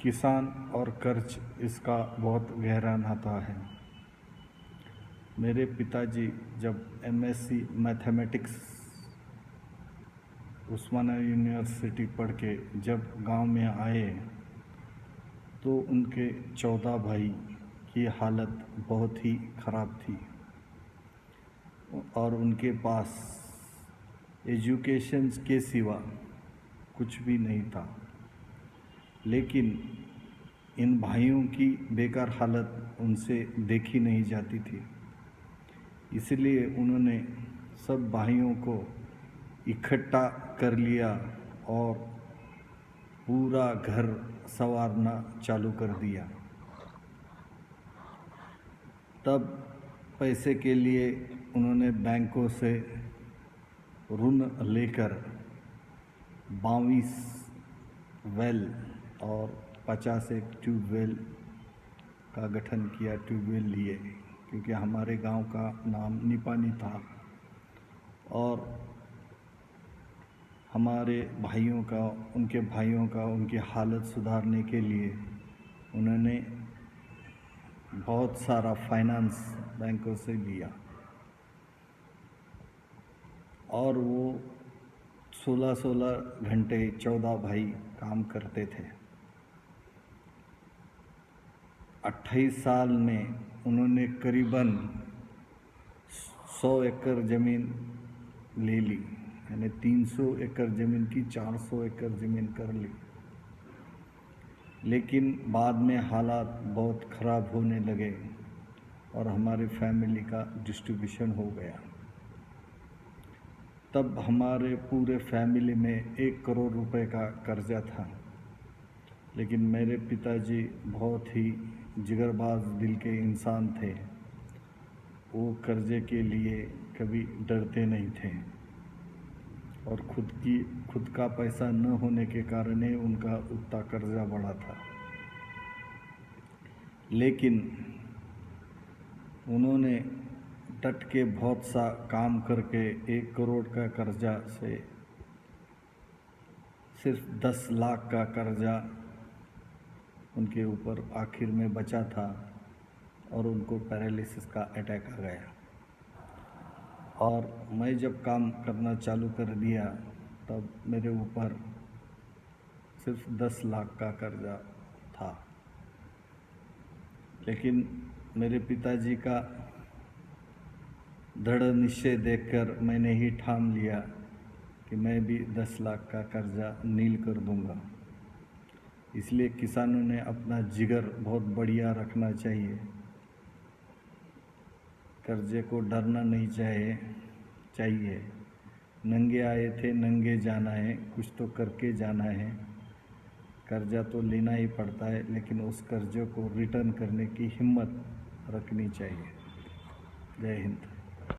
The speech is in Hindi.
किसान और कर्ज इसका बहुत गहरा नाता है। मेरे पिताजी जब एमएससी मैथमेटिक्स उस्मानिया यूनिवर्सिटी पढ़ के जब गांव में आए तो उनके 14 भाई की हालत बहुत ही ख़राब थी और उनके पास एजुकेशन के सिवा कुछ भी नहीं था। लेकिन इन भाइयों की बेकार हालत उनसे देखी नहीं जाती थी, इसलिए उन्होंने सब भाइयों को इकट्ठा कर लिया और पूरा घर संवारना चालू कर दिया। तब पैसे के लिए उन्होंने बैंकों से ऋण लेकर 22 वेल और 50 एक ट्यूबवेल का गठन किया। ट्यूबवेल लिए क्योंकि हमारे गांव का नाम निपानी था और हमारे भाइयों का उनकी हालत सुधारने के लिए उन्होंने बहुत सारा फाइनेंस बैंकों से लिया और वो 16-16 घंटे 14 भाई काम करते थे। 28 साल में उन्होंने करीबन 100 एकड़ ज़मीन ले ली, यानी 300 एकड़ ज़मीन की 400 एकड़ ज़मीन कर ली। लेकिन बाद में हालात बहुत ख़राब होने लगे और हमारी फैमिली का डिस्ट्रीब्यूशन हो गया। तब हमारे पूरे फैमिली में 1 करोड़ रुपए का कर्जा था। लेकिन मेरे पिताजी बहुत ही जिगरबाज दिल के इंसान थे। वो कर्जे के लिए कभी डरते नहीं थे और खुद का पैसा न होने के कारण ही उनका उतना कर्जा बढ़ा था। लेकिन उन्होंने डट के बहुत सा काम करके 1 करोड़ का कर्जा से सिर्फ 10 लाख का कर्जा उनके ऊपर आखिर में बचा था और उनको पैरालिसिस का अटैक आ गया। और मैं जब काम करना चालू कर दिया तब मेरे ऊपर सिर्फ 10 लाख का कर्जा था। लेकिन मेरे पिताजी का दृढ़ निश्चय देखकर मैंने ही ठान लिया कि मैं भी 10 लाख का कर्जा नील कर दूंगा। इसलिए किसानों ने अपना जिगर बहुत बढ़िया रखना चाहिए। कर्जे को डरना नहीं चाहिए। नंगे आए थे नंगे जाना है, कुछ तो करके जाना है। कर्जा तो लेना ही पड़ता है, लेकिन उस कर्जे को रिटर्न करने की हिम्मत रखनी चाहिए। जय हिंद।